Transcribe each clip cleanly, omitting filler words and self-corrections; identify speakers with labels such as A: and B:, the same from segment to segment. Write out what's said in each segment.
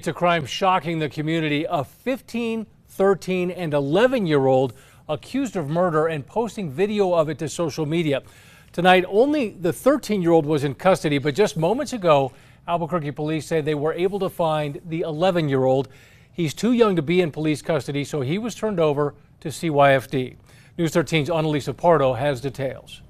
A: It's a crime shocking the community. A 15, 13, and 11-year-old accused of murder and posting video of it to social media. Tonight, only the 13-year-old was in custody, but just moments ago, Albuquerque police say they were able to find the 11-year-old. He's too young to be in police custody, so he was turned over to CYFD. News 13's Annalisa Pardo has details.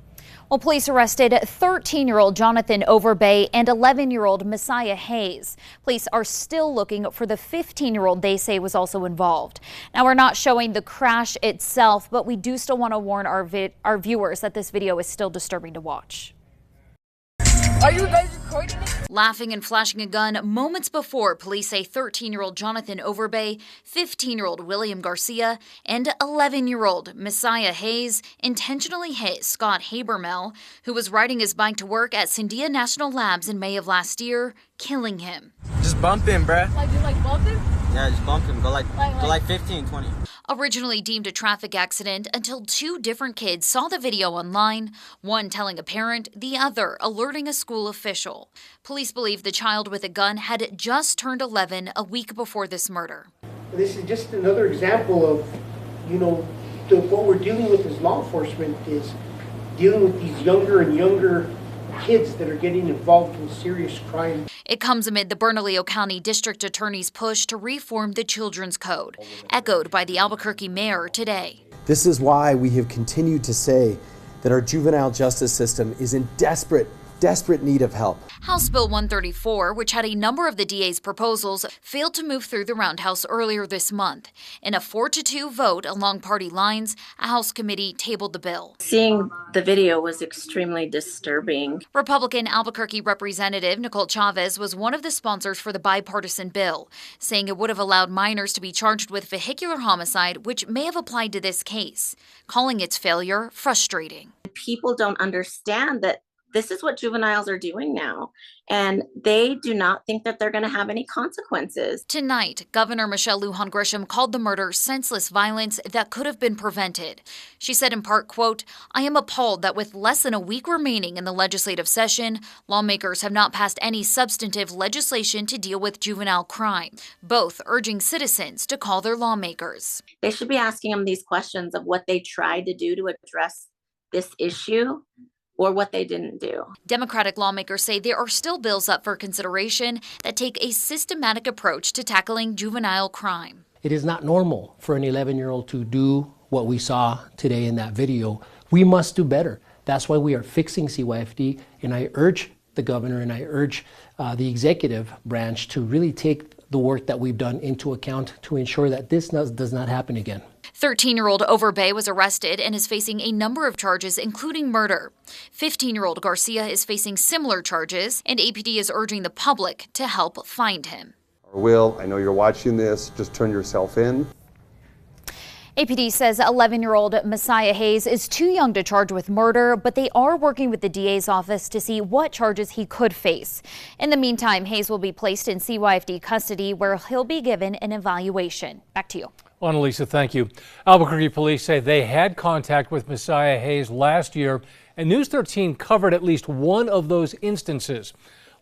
B: Well, police arrested 13-year-old Jonathan Overbay and 11-year-old Messiah Hayes. Police are still looking for the 15-year-old they say was also involved. Now, we're not showing the crash itself, but we do still want to warn our viewers that this video is still disturbing to watch.
C: Are you guys recording it?
B: Laughing and flashing a gun moments before police say 13-year-old Jonathan Overbay, 15-year-old William Garcia, and 11-year-old Messiah Hayes intentionally hit Scott Habermel, who was riding his bike to work at Sandia National Labs in May of last year, killing him.
D: Just bump him, bruh.
C: Like, you bump him?
D: Yeah, just bump him. Go like 15, 20.
B: Originally deemed a traffic accident until two different kids saw the video online, one telling a parent, the other alerting a school official. Police believe the child with a gun had just turned 11 a week before this murder.
E: This is just another example of, what we're dealing with as law enforcement is dealing with these younger and younger kids that are getting involved in serious crime.
B: It comes amid the Bernalillo County District Attorney's push to reform the Children's Code, echoed by the Albuquerque mayor today.
F: This is why we have continued to say that our juvenile justice system is in desperate need of help.
B: House Bill 134, which had a number of the DA's proposals, failed to move through the Roundhouse earlier this month. In a 4-2 vote along party lines, a House committee tabled the bill.
G: Seeing the video was extremely disturbing.
B: Republican Albuquerque Representative Nicole Chavez was one of the sponsors for the bipartisan bill, saying it would have allowed minors to be charged with vehicular homicide, which may have applied to this case, calling its failure frustrating.
G: People don't understand that this is what juveniles are doing now, and they do not think that they're going to have any consequences.
B: Tonight, Governor Michelle Lujan Grisham called the murder senseless violence that could have been prevented. She said in part, quote, "I am appalled that with less than a week remaining in the legislative session, lawmakers have not passed any substantive legislation to deal with juvenile crime," both urging citizens to call their lawmakers.
G: They should be asking them these questions of what they tried to do to address this issue, or what they didn't do.
B: Democratic lawmakers say there are still bills up for consideration that take a systematic approach to tackling juvenile crime.
H: It is not normal for an 11-year-old to do what we saw today in that video. We must do better. That's why we are fixing CYFD, and I urge the governor and I urge the executive branch to really take the work that we've done into account to ensure that this does not happen again.
B: 13-year-old Overbay was arrested and is facing a number of charges, including murder. 15-year-old Garcia is facing similar charges, and APD is urging the public to help find him.
I: Will, I know you're watching this. Just turn yourself in.
B: APD says 11-year-old Messiah Hayes is too young to charge with murder, but they are working with the DA's office to see what charges he could face. In the meantime, Hayes will be placed in CYFD custody, where he'll be given an evaluation. Back to you.
A: Well, Annalisa, thank you. Albuquerque police say they had contact with Messiah Hayes last year, and News 13 covered at least one of those instances.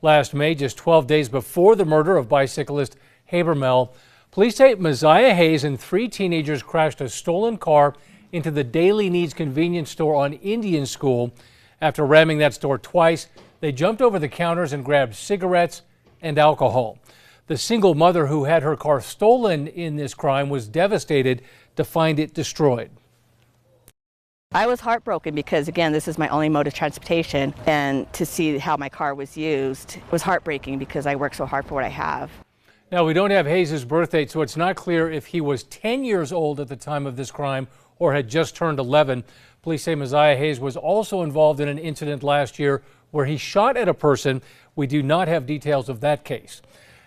A: Last May, just 12 days before the murder of bicyclist Habermel, police say Messiah Hayes and 3 teenagers crashed a stolen car into the Daily Needs convenience store on Indian School. After ramming that store twice, they jumped over the counters and grabbed cigarettes and alcohol. The single mother who had her car stolen in this crime was devastated to find it destroyed.
J: I was heartbroken because, again, this is my only mode of transportation, and to see how my car was used was heartbreaking because I work so hard for what I have.
A: Now, we don't have Hayes' birth date, so it's not clear if he was 10 years old at the time of this crime or had just turned 11. Police say Messiah Hayes was also involved in an incident last year where he shot at a person. We do not have details of that case.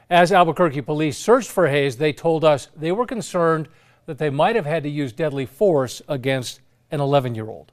A: As Albuquerque police searched for Hayes, they told us they were concerned that they might have had to use deadly force against an 11-year-old.